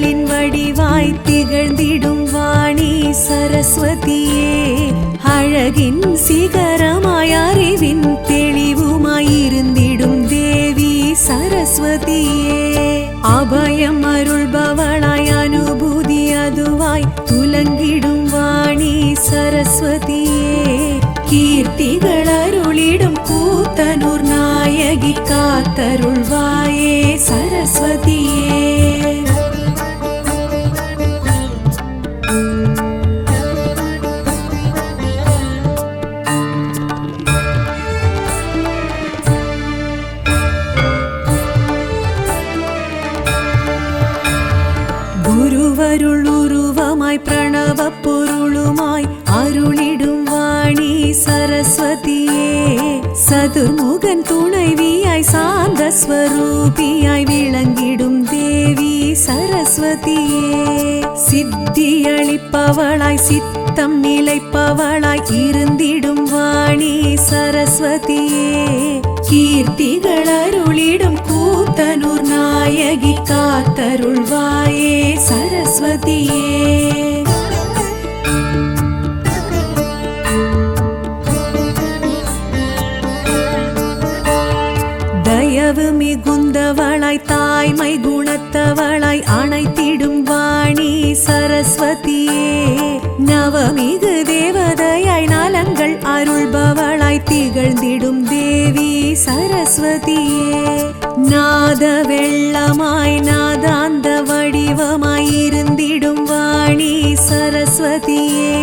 அருட்களின் வடிவாய் திகழ்ந்திடும் வாணி சரஸ்வதியே, அழகின் சிகரமாய் அறிவின் தெளிவுமாயிருந்திடும் தேவி சரஸ்வதியே, அபயம் அருள்பவளாய் அனுபூதி அதுவாய் துலங்கிடும் வாணி சரஸ்வதியே, கீர்த்திகள் அருளிடும் கூத்தனூர் நாயகி காத்தருள்வாயே சரஸ்வதியே. குருவருள் உருவமாய் பிரணவ பொருளுமாய் அருளிடும் வாணி சரஸ்வதியே, சதுர்முகன் துணைவியாய் சாந்த ஸ்வரூபியாய் விளங்கிடும் தேவி சரஸ்வதியே, சித்தியளிப்பவளாய் சித்தம் நிலைப்பவளாய் இருந்திடும் வாணி சரஸ்வதியே, கீர்த்திகள் அருளிடும் கூத்தனூர் நாயகி காத்தருள்வாயே சரஸ்வதியே. தயவு மிகுந்தவளாய் தாய்மை குணத்தவளாய் அணைத்திடும் வாணி சரஸ்வதியே, நவமிகு தேவதையாய் நலங்கள் அருள்பவளாய் திகழ்ந்திடும் தேவி சரஸ்வதியே, நாத வெள்ளமாய் நாதாந்த வடிவமாய் இருந்திடும் வாணி சரஸ்வதியே,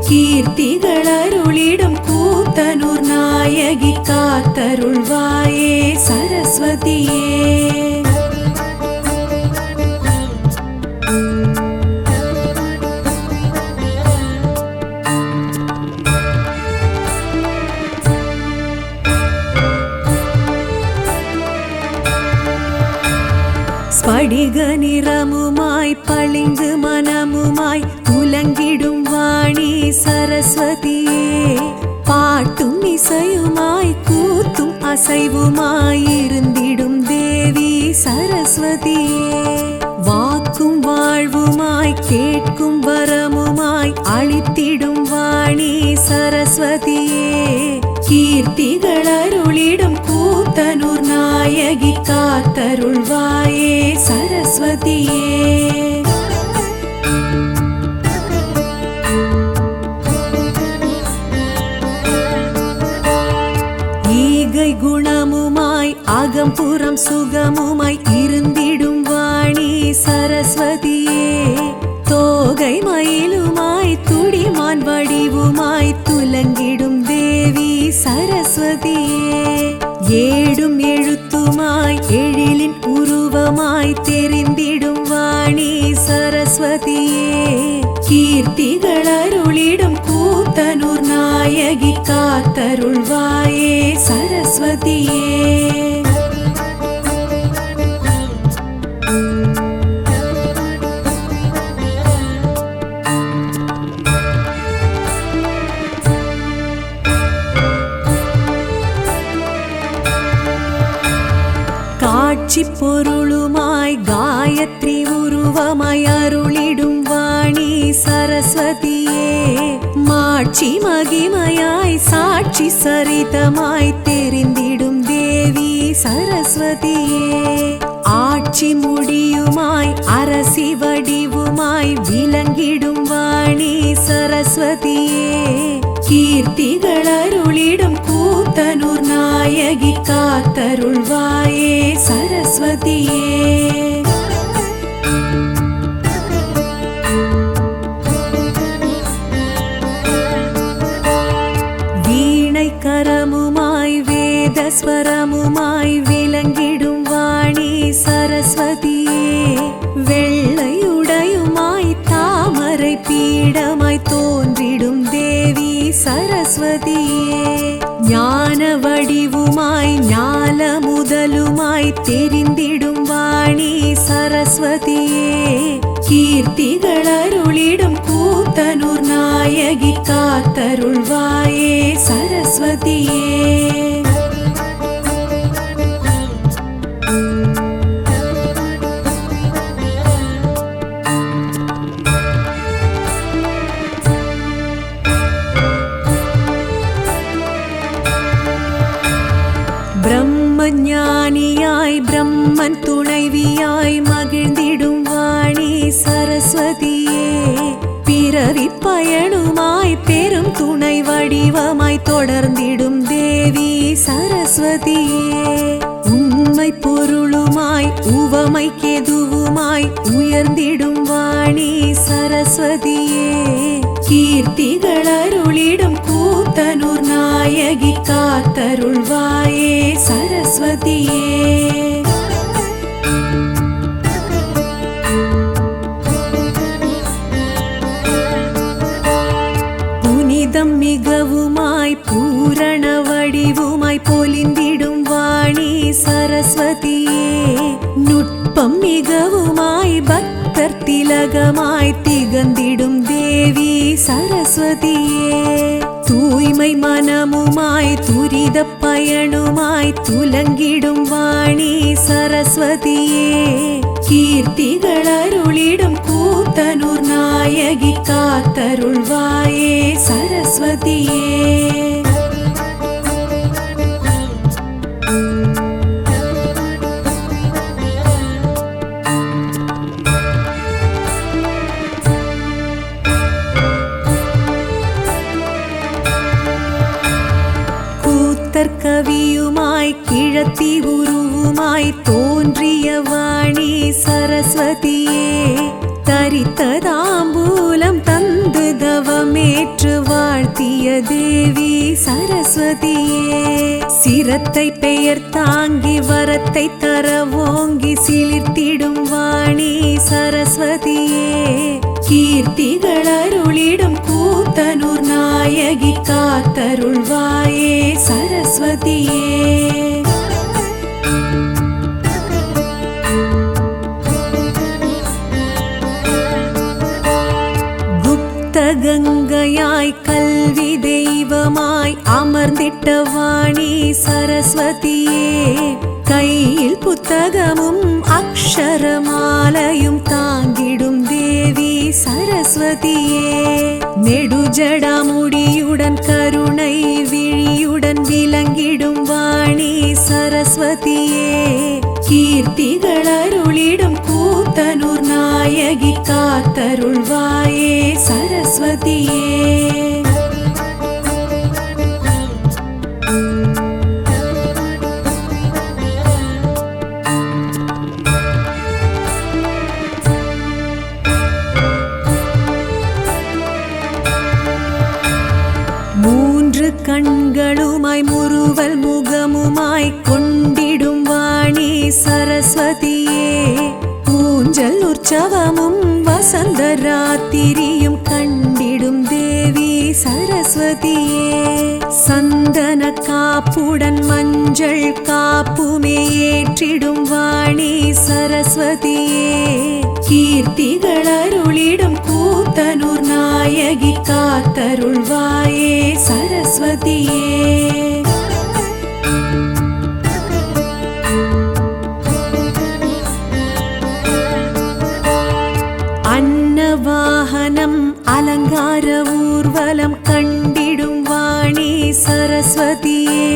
கீர்த்திகள் அருளிடும் கூத்தனூர் நாயகி காத்தருள்வாயே சரஸ்வதியே. ஸ்படிக நிறமுமாய் பளிங்கு மனமுமாய் துலங்கிடும் வாணி சரஸ்வதியே, பாட்டும் இசையுமாய் கூத்தும் அசைவுமாய் இருந்திடும் தேவி சரஸ்வதியே, வாக்கும் வாழ்வுமாய் கேட்கும் வரமுமாய் அளித்திடும் வாணி சரஸ்வதியே, கீர்த்திகள் அருளிடும் கூத்தனூர் நாயகி காத்தருள்வாயே சரஸ்வதியே. ஈகை குணமுமாய் அகம்புறம் சுகமுமாய் இருந்திடும் வாணி சரஸ்வதியே, தோகை மயிலுமாய் துடிமான் வடிவுமாய் துலங்கிடும் தேவி சரஸ்வதியே, ஏடும் எழுத்துமாய் எழிலின் உருவமாய் தெரிந்திடும் வாணி சரஸ்வதியே, கீர்த்திகள் அருளிடும் கூத்தனூர் நாயகி காத்தருள்வாயே சரஸ்வதியே. காட்சி பொருளுமாய் காயத்ரி உருவமாய் அருளிடும் வாணி சரஸ்வதியே, மாட்சி மகிமையாய் சாட்சி சரிதமாய் தெரிந்திடும் தேவி சரஸ்வதியே, ஆட்சி முடியுமாய் அரசி வடிவுமாய் விளங்கிடும் வாணி சரஸ்வதியே, கீர்த்திகள் அருளிடும் கூத்தனூர் நாயகி காத்தருள்வாயே சரஸ்வதியே. வீணை கரமுமாய் வேதஸ்வரமுமாய் விளங்கிடும் வாணி சரஸ்வதியே, வெள்ளையுடையுமாய் தாமரை பீடமாய் தோன்றிடும் தேவி சரஸ்வதியே, ஞான வடிவுமாய் ஞால முதலுமாய் தெரிந்திடும் வாணி சரஸ்வதியே, கீர்த்திகள் அருளிடும் கூத்தனூர் நாயகி காத்தருள்வாயே சரஸ்வதியே. பயனுமாய் பெரும் துணை வடிவமாய் தொடர்ந்திடும் தேவி சரஸ்வதியே. உண்மை பொருளுமாய் உவமைக்கெதுவுமாய் உயர்ந்திடும் வாணி சரஸ்வதியே. கீர்த்திகள் அருளிடும் கூத்தனூர் நாயகி காத்தருள்வாயே சரஸ்வதியே. புனிதம் மிகவுமாய் பூரண வடிவுமாய் பொலிந்திடும் வாணி சரஸ்வதியே. நுட்பம் மிகவுமாய் பக்தர் திலகமாய் திகழ்ந்திடும் தேவி சரஸ்வதியே. தூய்மை மனமுமாய் துரித பயனுமாய் துலங்கிடும் வாணி சரஸ்வதியே. கீர்த்திகள் அருளிடும் கூத்தனூர் நாயகி காத்தருள்வாயே சரஸ்வதியே. கவியுமாய் கிழத்தி உருவுமாய் தோன்றிய வாணி சரஸ்வதியே. தரித்த தாம்பூலம் தந்து தவமேற்று வாழ்த்திய தேவி சரஸ்வதியே. சிரத்தை பெயர் தாங்கி வரத்தை தர ஓங்கி சிலிர்த்திடும் வாணி சரஸ்வதியே. கீர்த்திகள் அருளிடும் கூத்தனூர் நாயகி காத்தருள்வாயே சரஸ்வதியே. குப்த கங்கையாய் கல்வி தெய்வமாய் அமர்ந்திட்ட வாணி சரஸ்வதியே. கையில் புத்தகமும் அக்ஷரமாலையும் தாங்கிடும் தேவி சரஸ்வதியே. நெடுஜடாமுடியுடன் கருணை விழியுடன் விளங்கிடும் வாணி சரஸ்வதியே. கீர்த்திகள் அருளிடும் கூத்தனூர் நாயகி காத்தருள்வாயே சரஸ்வதியே. மூன்று கண்களுமாய் முறுவல் முகமுமாய் கொண்டிடும் வாணி சரஸ்வதியே. ஊஞ்சல் உற்சவமும் வசந்த ராத்திரியும் கண்டிடும் தேவி சரஸ்வதியே. சந்தன காப்புடன் மஞ்சள் காப்புமே ஏற்றிடும் வாணி சரஸ்வதியே. கீர்த்திகள் அருளிடும் கூத்தனூர் நாயகி காத்தருள்வாயே சரஸ்வதியே. அன்னவாகனம் அலங்கார ஊர்வலம் கண்டிடும் வாணி சரஸ்வதியே.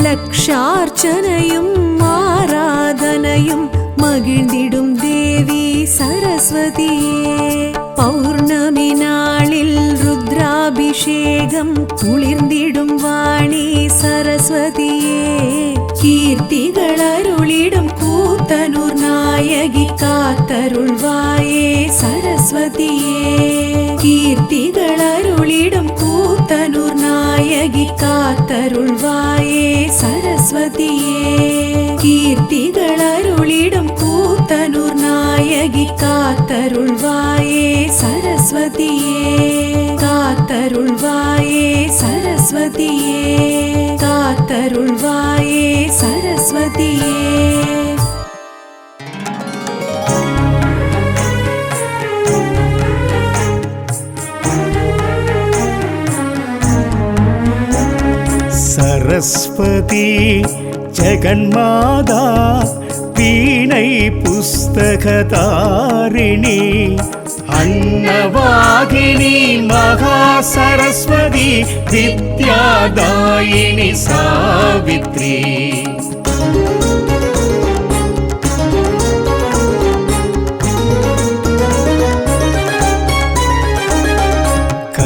லக்ஷார்ச்சனையும் ஆராதனையும் மகிழ்ந்திடும் தேவி சரஸ்வதியே. பௌர்ணமி நாளில் ருத்ராபிஷேகம் குளிர்ந்திடும் வாணி சரஸ்வதியே. கீர்த்திகள் அருளிடும் கூத்தனூர் நாயகி காத்தருள்வாயே சரஸ்வதியே. கீர்த்திகள் அருளிடும் கூத்தனூர் நாயகி காத்தருள்வாயே சரஸ்வதியே. கீர்த்திகள் அருளிடும் கூத்தனூர் நாயகி காத்தருள்வாயே சரஸ்வதியே. காத்தருள்வாயே சரஸ்வதியே. காத்தருள்வாயே சரஸ்வதியே. சரஸ்வதி ஜெகன்மாதா வீணை புஸ்தகதாரிணி அன்னவாகினி மகா சரஸ்வதி வித்யாதாயினி சாவித்ரி.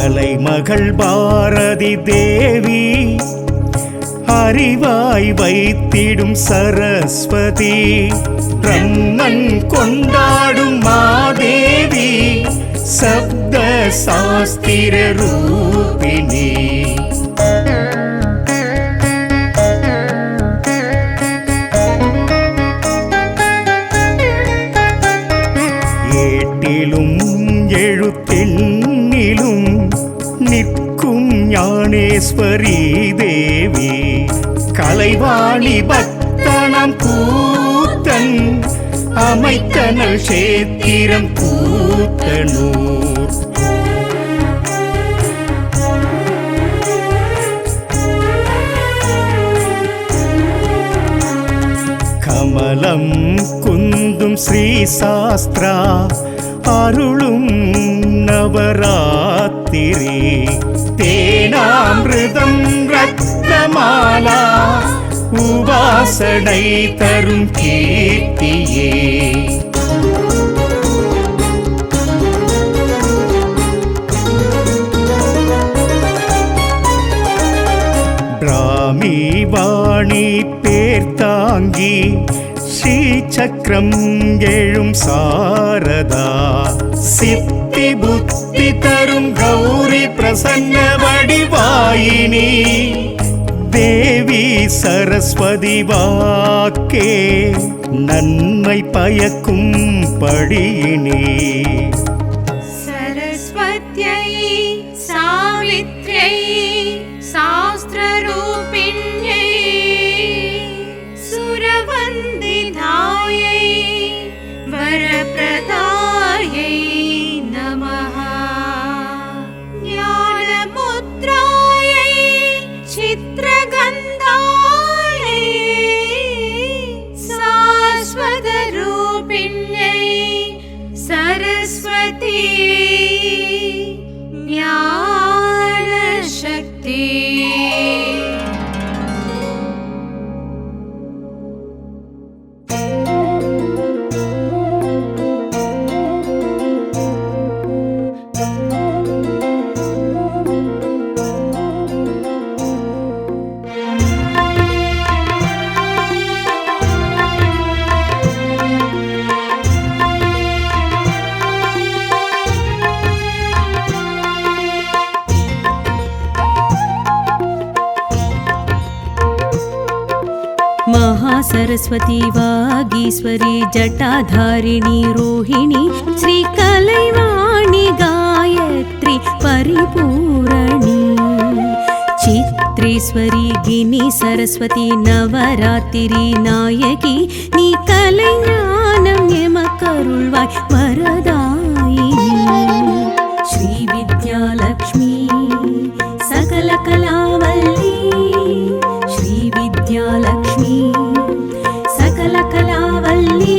கலைமகள் பாரதி தேவி அறிவாய் வைத்திடும் சரஸ்வதி பிரம்மன் கொண்டாடும் மாதேவி சப்த சாஸ்திர ரூபிணி ஏட்டிலும் எழுத்தெண்ணிலும் நிற்கும் ஞானேஸ்வரி தேவி கலைவாணி பக்தனம் கூத்தன் அமைத்தனல் சேத்திரம் கூத்தனூர் கமலம் குந்தும் ஸ்ரீ சாஸ்திரா அருளும் நவராத்திரி தேனாமிருதம் ரத்னமாலா உபாசனை தரும் கீர்த்தியே பிராமி வாணி பேர்த்தாங்கி ஸ்ரீ சக்கரம் எழும் சாரதா சித்தி புத்தி தரும் கௌரி பிரசன்ன வடிவாயினி தேவி சரஸ்வதி வாக்கே நன்மை பயக்கும் படியினி सरस्वत्यै सावित्र्यै शास्त्ररूपिण्यै सुरवन्दितायै वरप्रदायै नमः ज्ञानमुद्रायै चित्रगन्धायै शाश्वतरूपिण्यै सरस्वती ज्ञानशक्ति महासरस्वती वागीश्वरी जटाधारिणी रोहिणी श्रीकलैवाणी गायत्री परिपूरणी चित्रेश्वरी गिनी सरस्वती नवरात्रि नायकी नी कलैज्ञानं यमकरुळ्वाय वरदायिनी श्रीविद्यालक्ष्मी सकलकलावल्ली श्रीविद्यालक्ष्मी सकलकलावल्ली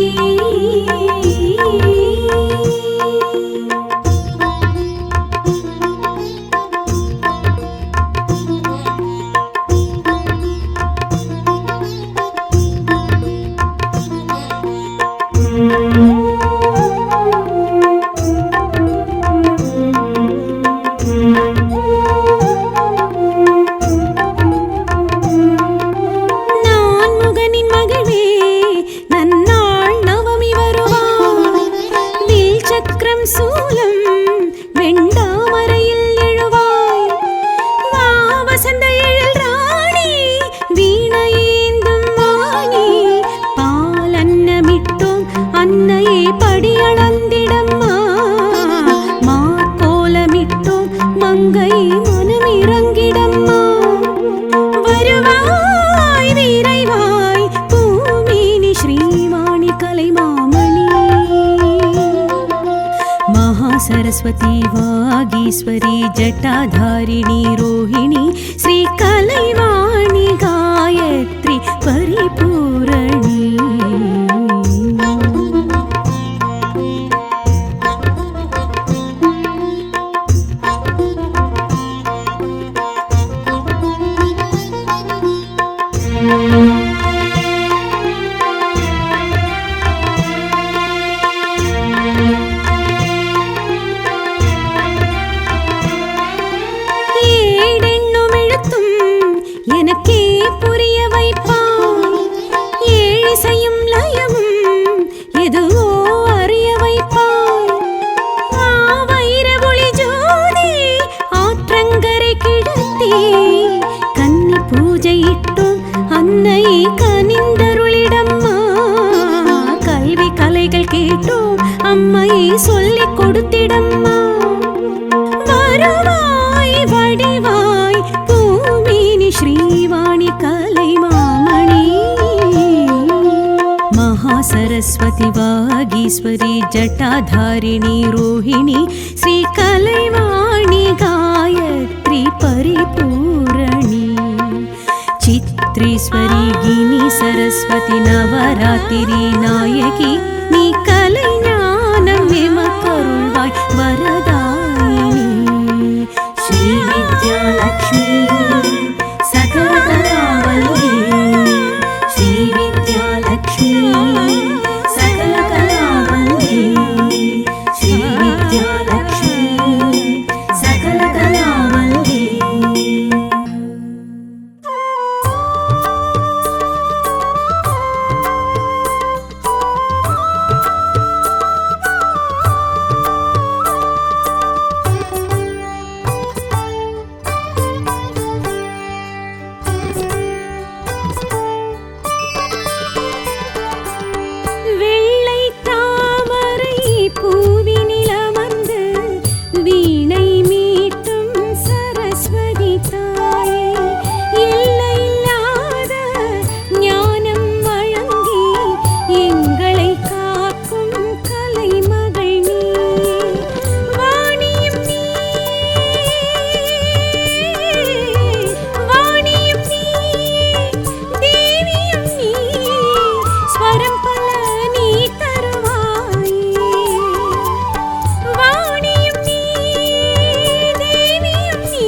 सरस्वती वागीश्वरी जटाधारिणी रोहिणी श्रीकलैवाणी गायत्री परिपूरणी கொடுத்திடம்மா வருவாய் வடிவாய் பூமினி ஸ்ரீவாணி கலைமாமணி மகாசரஸ்வதி வாகீஸ்வரி ஜட்டாதாரிணி ரோஹிணி ஸ்ரீ கலைவாணி காயத்ரி பரிபூரணி சித்ரீஸ்வரி கினி சரஸ்வதி நவராத்திரி நாயகி நீ கலை ஞானம் எமக்கருள்வாய் வரதாயினி ஸ்ரீ வித்யாலக்ஷ்மி சகல கலாவல்லி ஸ்ரீ வித்யாலக்ஷ்மி சகல கலாவல்லி ஸ்ரீ வித்யாலக்ஷ்மி சகல கலாவல்லி வெள்ளை தாமரை பூவினில் அமர்ந்து வீணை மீட்டும் சரஸ்வதி தாயே எல்லையில்லாத ஞானம் வழங்கி எங்களை காக்கும் கலைமகள் நீ வாணியும் நீ வாணியும் நீ தேவியும் நீ ஸ்வரம் பல நீ தருவாயே வாணியும் நீ தேவியும் நீ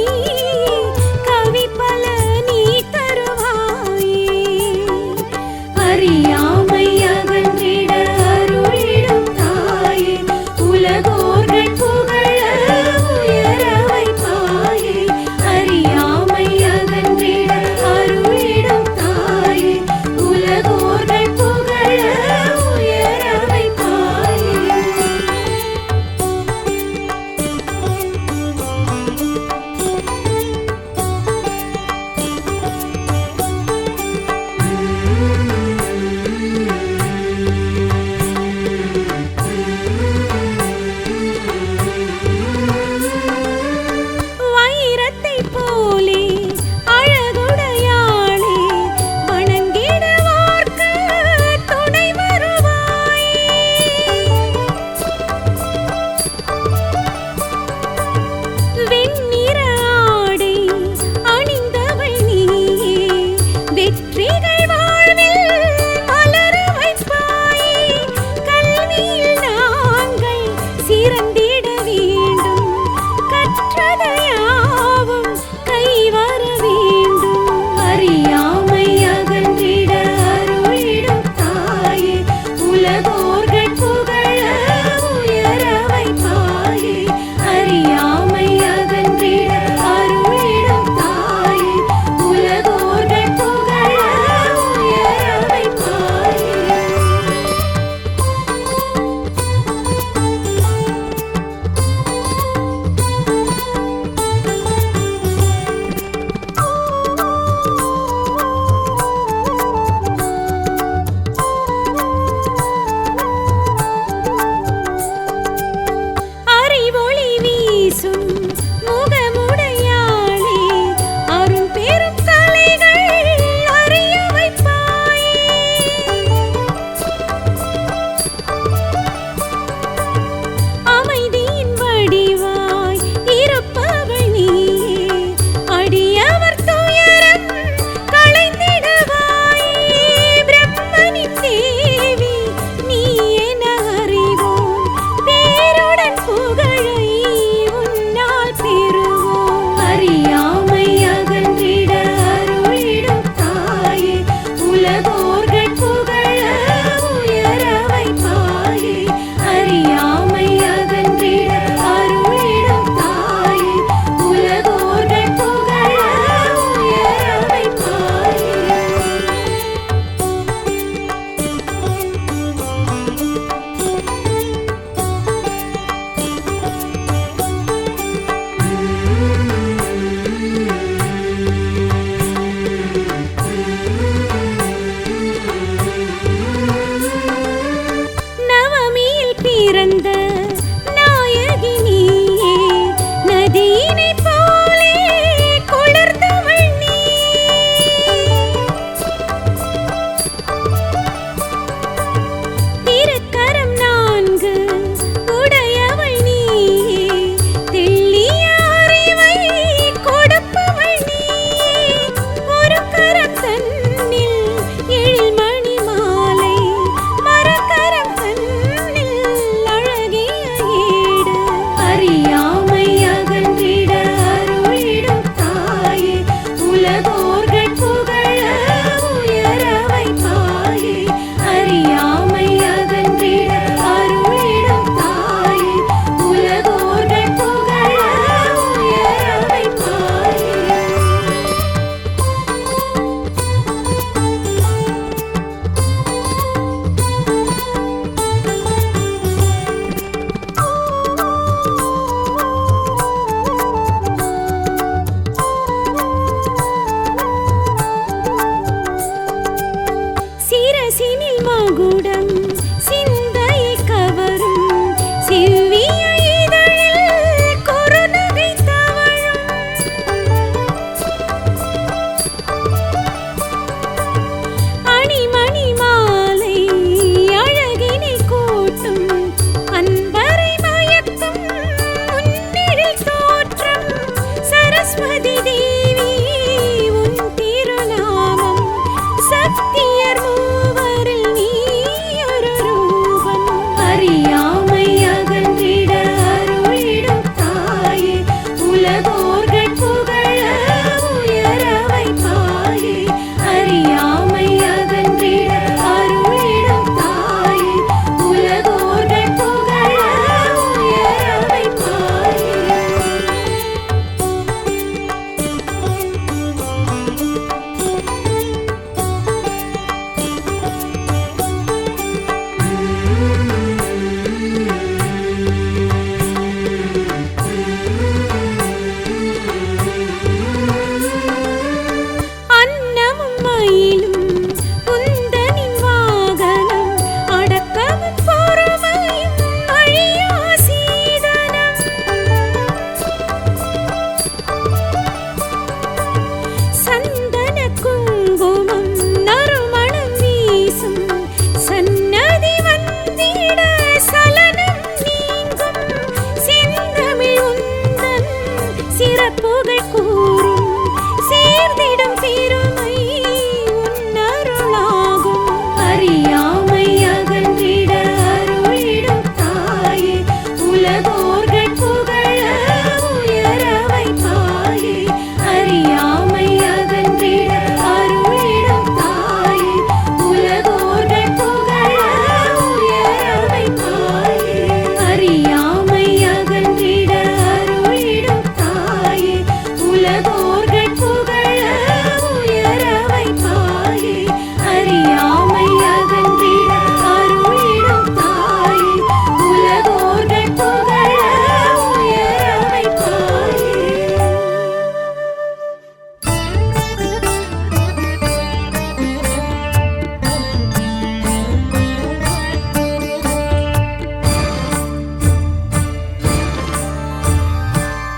கவி பல நீ தருவாயே அறியாமை அகன்றிட அருளிடும் தாயே உலகோர்கள் புகழ உயர வைப்பாயே அறியாமை அகன்றிட அருளிடும் தாயே உலகோர்கள் புகழ உயர வைப்பாயே வைரத்தை போலே அழகுடையாளே வணங்கிடுவார்க்கு துணை வருவாயே வெண்ணிற ஆடை அணிந்தவள் நீயே வெற்றிகள் வாழ்வில் மலர வைப்பாயே கல்வியில் நாங்கள் சிறந்திட வேண்டும் கற்றதையாவும் கைவர வேண்டும் அறியாமை அகன்றிட அருளிடும் தாயே உலகோர்கள் புகழ உயர வைப்பாயே அறியாமை அகன்றிட அருளிடும் தாயே உலகோர்கள் புகழ உயர வைப்பாயே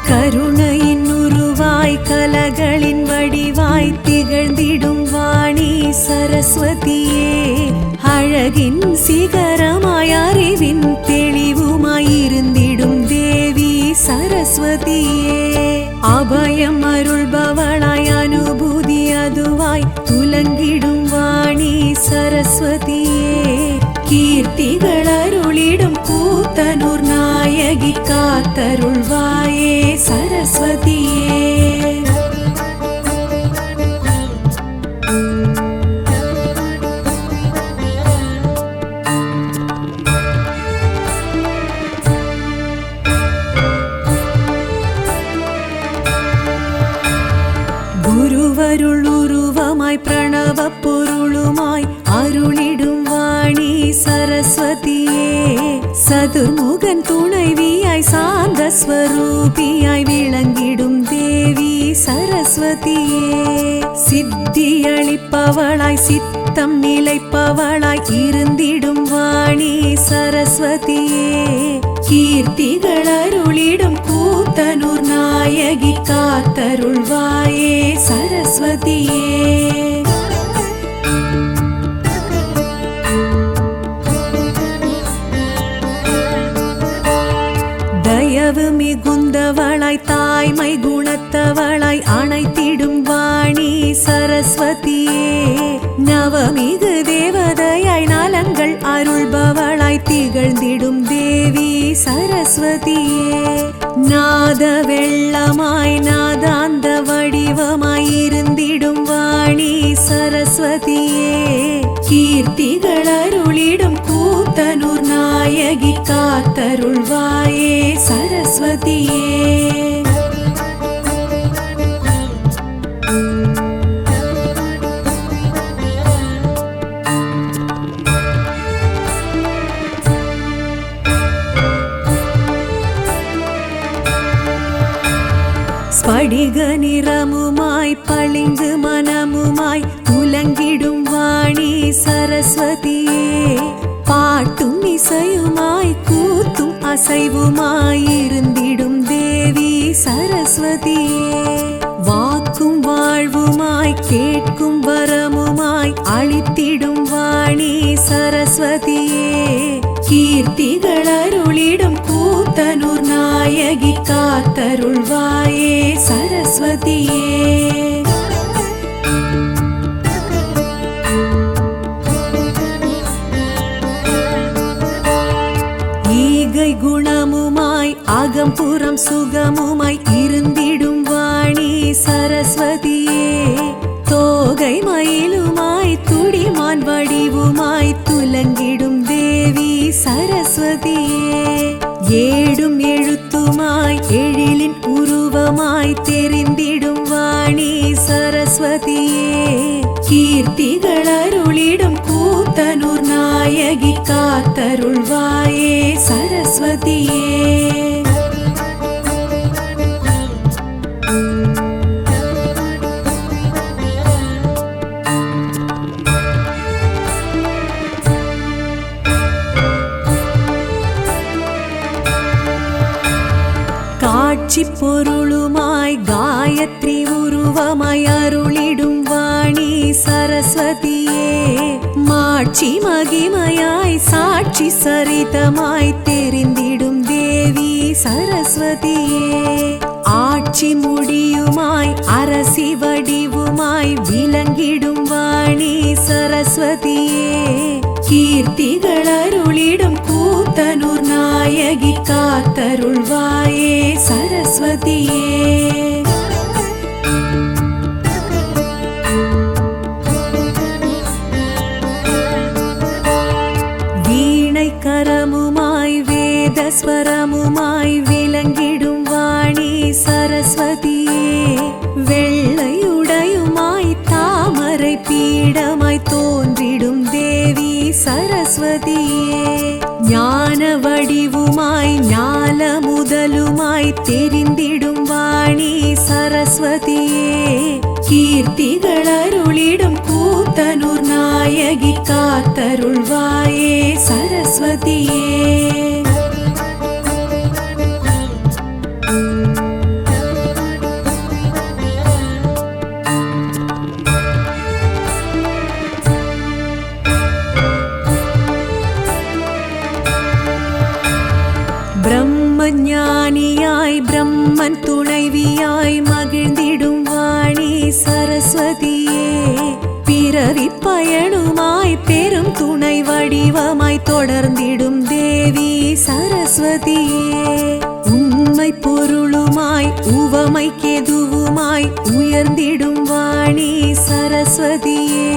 கருணையின் உருவாய் கலகளின் வடிவாய் திகழ்ந்திடும் வாணி சரஸ்வதியே அழகின் சிகரமாய் அறிவின் தெளிவுமாய் இருந்திடும் தேவி சரஸ்வதியே அபயம் அருள்பவளாய் அனுபூதி அதுவாய் துலங்கிடும் வாணி சரஸ்வதியே கீர்த்திகள் அருளிடும் கூத்தனூர் நாயகி காத்தருள்வாயே சரஸ்வதியே குருவருள் உருவமாய் பிரணவ பொருளுமாய் அருளிடும் வாணி சரஸ்வதியே சதுர்முகன் துணைவியாய் சாந்த ஸ்வரூபியாய் விளங்கிடும் தேவி சரஸ்வதியே சித்தியளிப்பவளாய் சித்தம் நிலைப்பவளாய் இருந்திடும் வாணி சரஸ்வதியே கீர்த்திகள் அருளிடும் கூத்தனூர் நாயகி காத்தருள்வாயே சரஸ்வதியே தயவு மிகுந்தவளாய் தாய்மை குணத்தவளாய் அணைத்திடும் வாணி சரஸ்வதியே நவமிகு தேவதையாய் நலங்கள் அருள்பவளாய் திகழ்ந்திடும் தேவி சரஸ்வதியே நாத வெள்ளமாய் நாதாந்த வடிவமாய் இருந்திடும் வாணி சரஸ்வதியே கீர்த்திகள் அருளிடும் கூத்தனூர் நாயகி காத்தருள்வாயே சரஸ்வதியே ஸ்படிக நிறமுமாய் பளிங்கு மனமுமாய் துலங்கிடும் வாணி சரஸ்வதியே பாட்டும் இசையுமாய் கூத்தும் அசைவுமாய் இருந்திடும் தேவி சரஸ்வதியே வாக்கும் வாழ்வுமாய் கேட்கும் வரமுமாய் அளித்திடும் வாணி சரஸ்வதியே கீர்த்திகள் அருளிடும் கூத்தனூர் நாயகி காத்தருள்வாயே சரஸ்வதியே ஈகை குணமுமாய் அகம்புறம் சுகமுமாய் இருந்திடும் வாணி சரஸ்வதியே தோகை மயிலுமாய் துடிமான் வடிவுமாய் துலங்கிடும் தேவி சரஸ்வதியே ஏடும் எழுத்துமாய் எழிலின் உருவமாய் தெரிந்திடும் வாணி சரஸ்வதியே கீர்த்திகள் அருளிடும் கூத்தனூர் நாயகி காத்தருள்வாயே சரஸ்வதியே காட்சி பொருளுமாய் காயத்ரி உருவமாய் அருளிடும் வாணி சரஸ்வதியே மாட்சி மகிமையாய் சாட்சி சரிதமாய் தெரிந்திடும் தேவி சரஸ்வதியே ஆட்சி முடியுமாய் அரசி வடிவுமாய் விளங்கிடும் வாணி சரஸ்வதியே கீர்த்திகள் அருளிடும் கூத்தனூர் நாயகி காத்தருள்வாயே சரஸ்வதியே வீணை கரமுமாய் வேதஸ்வரமுமாய் விளங்கிடும் வாணி சரஸ்வதியே வெள்ளையுடையுமாய் தாமரை பீடமாய் தோன்றிடும் தேவி சரஸ்வதியே ஞான வடிவுமாய் ஞால முதலுமாய் தெரிந்திடும் வாணி சரஸ்வதியே கீர்த்திகள் அருளிடும் கூத்தனூர் நாயகி காத்தருள்வாயே சரஸ்வதியே ராணியாய் பிரம்மன் துணைவியாய் மகிழ்ந்திடும் வாணி சரஸ்வதியே பிறவி பயனுமாய் பெரும் துணை வடிவமாய் தொடர்ந்திடும் தேவி சரஸ்வதியே உண்மை பொருளுமாய் உவமைக்கெதுவுமாய் உயர்ந்திடும் வாணி சரஸ்வதியே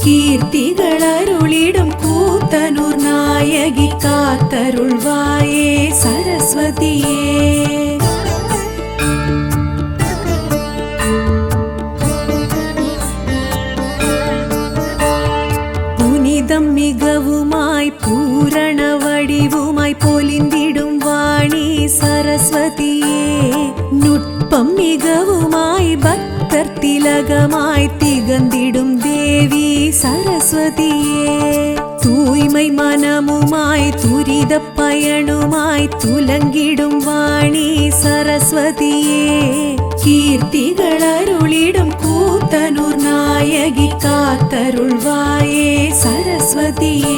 கீர்த்திகள் அருளிடும் கூத்தனூர் நாயகி காத்தருள்வாயே சரஸ்வதியே புனிதம் மிகவுமாய் பூரண வடிவுமாய் பொலிந்திடும் வாணி சரஸ்வதியே நுட்பம் மிகவுமாய் பக்தர் திலகமாய் திகழ்ந்திடும் தேவி சரஸ்வதியே தூய்மை மனமுமாய் துரித பயனுமாய் துலங்கிடும் வாணி சரஸ்வதியே கீர்த்திகள் அருளிடும் கூத்தனூர் நாயகி காத்தருள்வாயே சரஸ்வதியே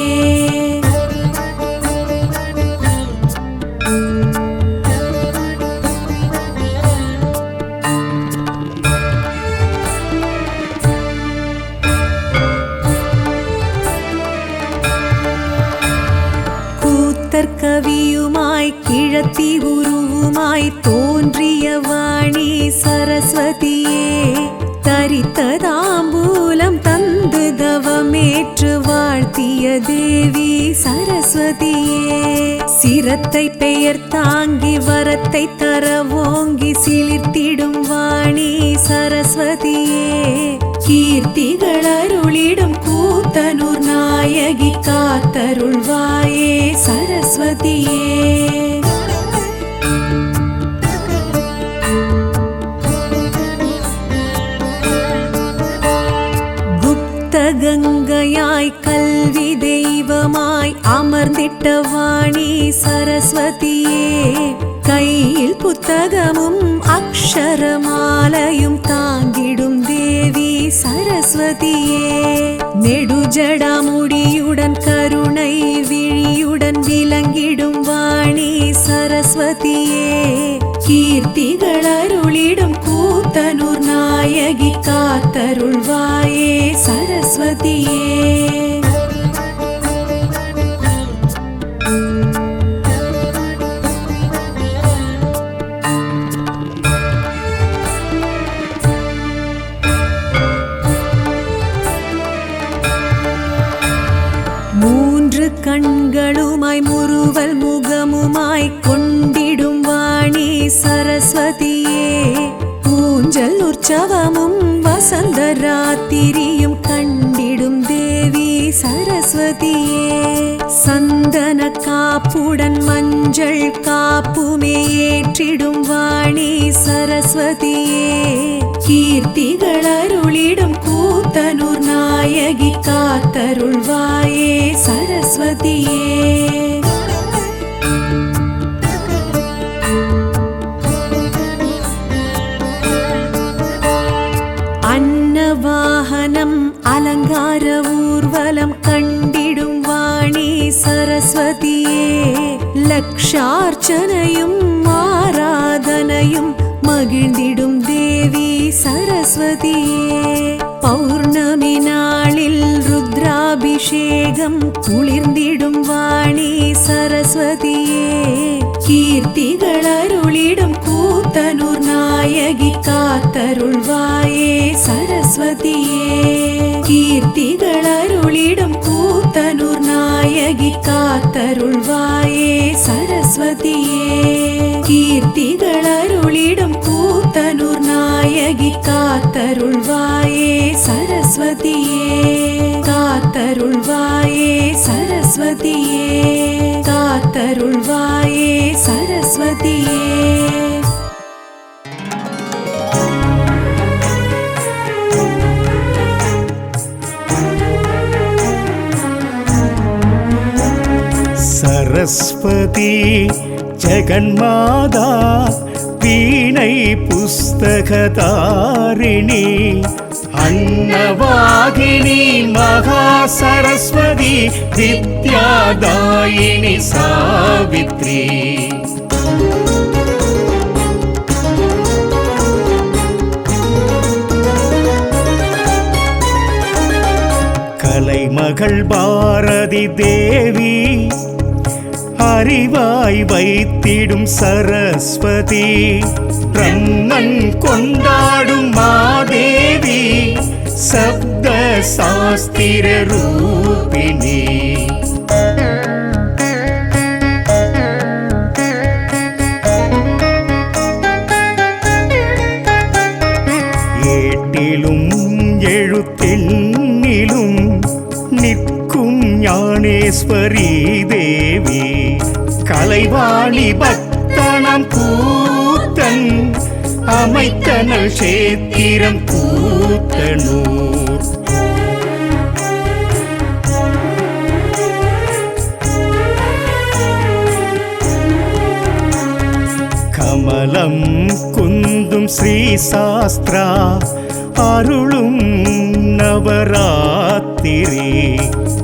கவியுமாய் கிழத்தி உருவுமாய் தோன்றிய வாணி சரஸ்வதியே தரித்ததாம்பூலம் தந்து தவமேற்று வாழ்த்திய தேவி சரஸ்வதியே சிரத்தை பெயர் தாங்கி வரத்தை தர ஓங்கி சிலிர்த்திடும் வாணி சரஸ்வதியே கீர்த்திகள் அருளிடும் கூத்தனூர் நாயகி காத்தருள்வாயே சரஸ்வதியே குப்த கங்கையாய் கல்வி தெய்வமாய் அமர்ந்திட்ட வாணி சரஸ்வதியே கையில் புத்தகமும் அக்ஷரமாலையும் தாங்கிடும் தேவி சரஸ்வதியே நெடுஜடாமுடியுடன் கருணை விழியுடன் விளங்கிடும் வாணி சரஸ்வதியே கீர்த்திகள் அருளிடும் கூத்தனூர் நாயகி காத்தருள்வாயே சரஸ்வதியே மூன்று கண்களுமாய் முறுவல் முகமுமாய் கொண்டிடும் வாணி சரஸ்வதியே ஊஞ்சல் உற்சவமும் வசந்த ராத்திரியும் கண்டிடும் தேவி சரஸ்வதியே சந்தன காப்புடன் மஞ்சள் காப்புமே ஏற்றிடும் வாணி சரஸ்வதியே கீர்த்திகள் அருளிடும் கூத்தனூர் நாயகி காத்தருள்வாயே சரஸ்வதியே அன்னவாகனம் அலங்கார ஊர்வலம் கண்டிடும் வாணி சரஸ்வதியே லக்ஷார்ச்சனையும் ஆராதனையும் மகிழ்ந்திடும் தேவி சரஸ்வதியே பௌர்ணமி நாளில் ருத்ராபிஷேகம் குளிர்ந்திடும் வாணி சரஸ்வதியே கீர்த்திகள் அருளிடும் கூத்தனூர் நாயகி காத்தருள்வாயே சரஸ்வதியே கீர்த்திகள் அருளிடும் கூத்தனூர் நாயகி காத்தருள்வாயே சரஸ்வதியே கீர்த்திகள் அருளிடும் கூத்தனூர் நாயகி காத்தருள்வாயே சரஸ்வதியே காத்தருள்வாயே சரஸ்வதியே காத்தருள்வாயே சரஸ்வதியே சரஸ்வதி ஜெகன்மாதா வீணை புஸ்தகதாரிணி அன்னவாகினி மகா சரஸ்வதி வித்யாதாயினி சாவித்ரி மகள் பாரதி தேவி அறிவாய் வைத்திடும் சரஸ்வதி பிரம்மன் கொண்டாடும் மாதேவி சப்த சாஸ்திர ரூபிணி ஏட்டிலும் எழுத்தெண்ணிலும் நிற்கும் ஞானேஸ்வரி தேவி கலைவாணி பக்தனம் கூத்தன் அமைத்தனல் சேத்திரம் கூத்தனூர் கமலம் குந்தும் ஸ்ரீ சாஸ்திரா அருளும் நவராத்திரி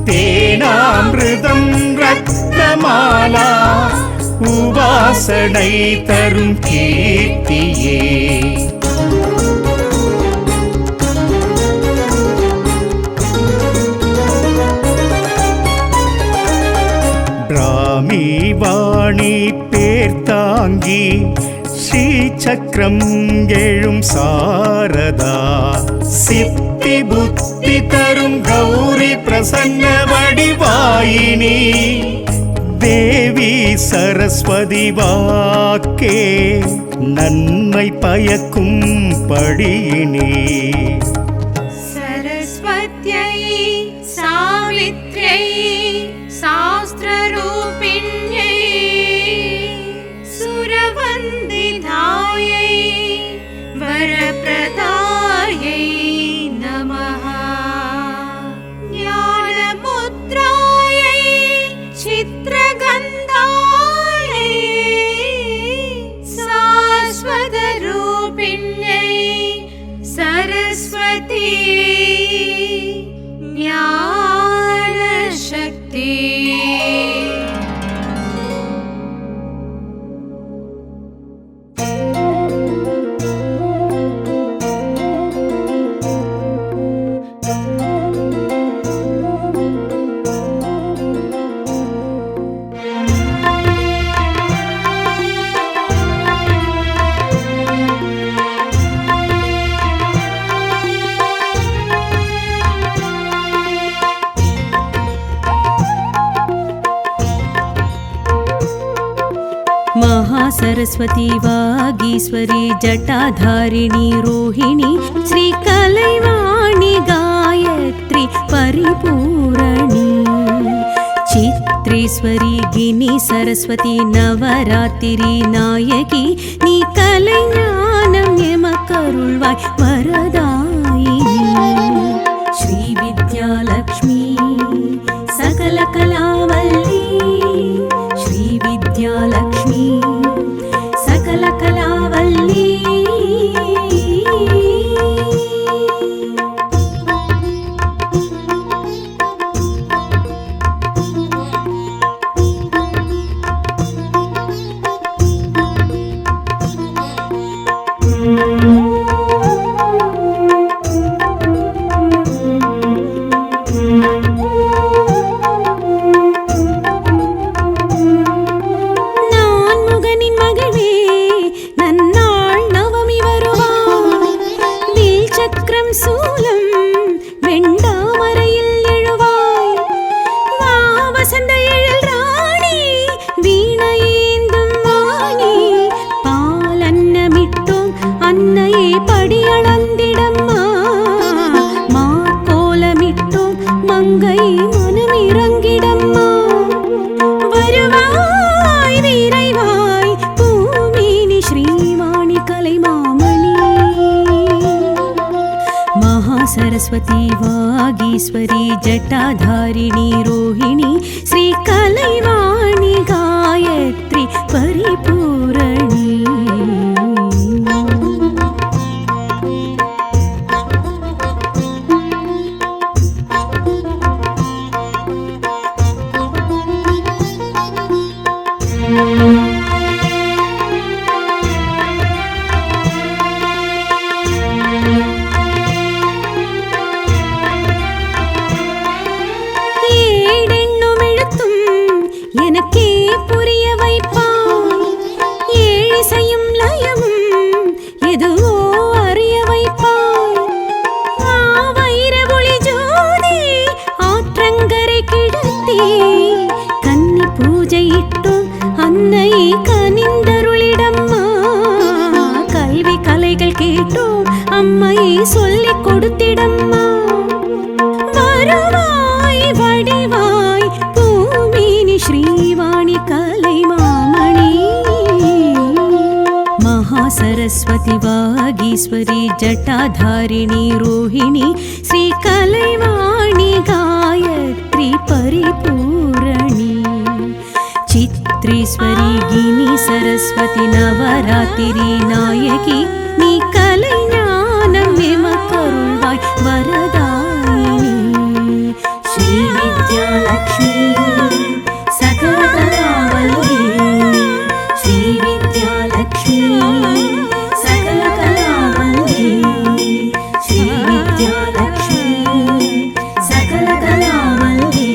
தேனாமிருதம் ரத்னமாலா உபாசனை தரும் கீர்த்தியே பிராமி வாணி பேர்த்தாங்கி ஸ்ரீ சக்கரம் எழும் சாரதா சித்தி புத்தி தரும் கௌரி பிரசன்ன வடிவாயினி தேவி சரஸ்வதி வாக்கே நன்மை பயக்கும் படியினி सरस्वत्यै सावित्र्यै शास्त्ररूपिण्यै सुरवन्दितायै वरप्रदायै नमः ज्ञानमुद्रायै चित्रगन्धायै शाश्वतरूपिण्यै सरस्वती ज्ञानशक्ति महासरस्वती वागीश्वरी जटाधारिणी रोहिणी श्रीकलैवाणी गायत्री परिपूरणी चित्रेश्वरी गिनी सरस्वती नवरात्रि नायकी नी कलैज्ञानं यमकरुळ्वाय वरदायिनी श्रीविद्यालक्ष्मी सकलकलावल्ली श्रीविद्यालक्ष्मी सकलकलावल्ली सरस्वती वागीश्वरी जटाधारिणी रोहिणी श्रीकलैवाणी गायत्री परिपूरणी सरस्वती वागीश्वरी जटाधारिणी रोहिणी श्रीकलैवाणी गायत्री परिपूरणी चित्रेश्वरी गिनी सरस्वती नवरात्रि नायकी नी कलैज्ञानं मेमकरुळ्वाय वरदायिनी श्रीविद्यालक्ष्मी सकलकलावल्ली श्रीविद्यालक्ष्मी सकलकलावल्ली श्रीविद्यालक्ष्मी सकलकलावल्ली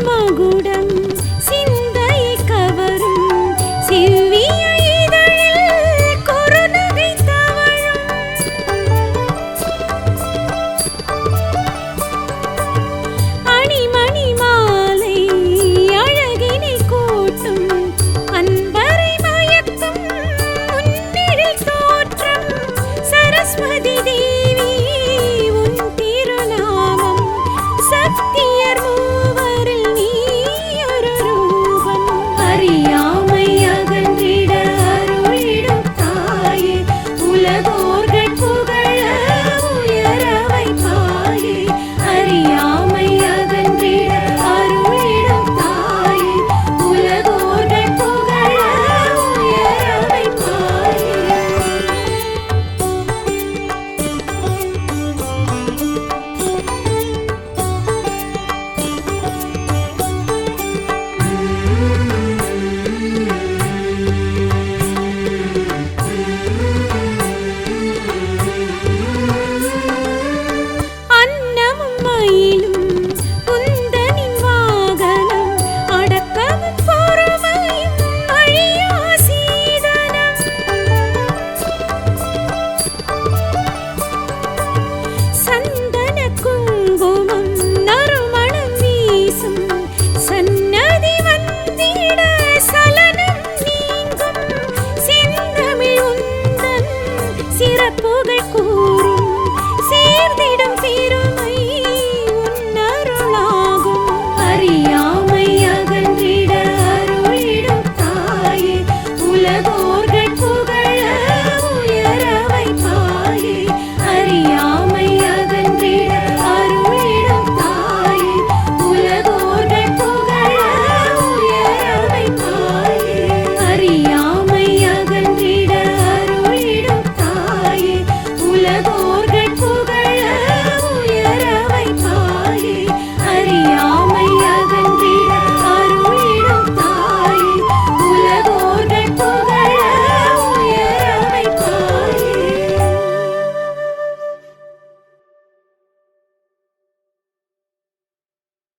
மகுட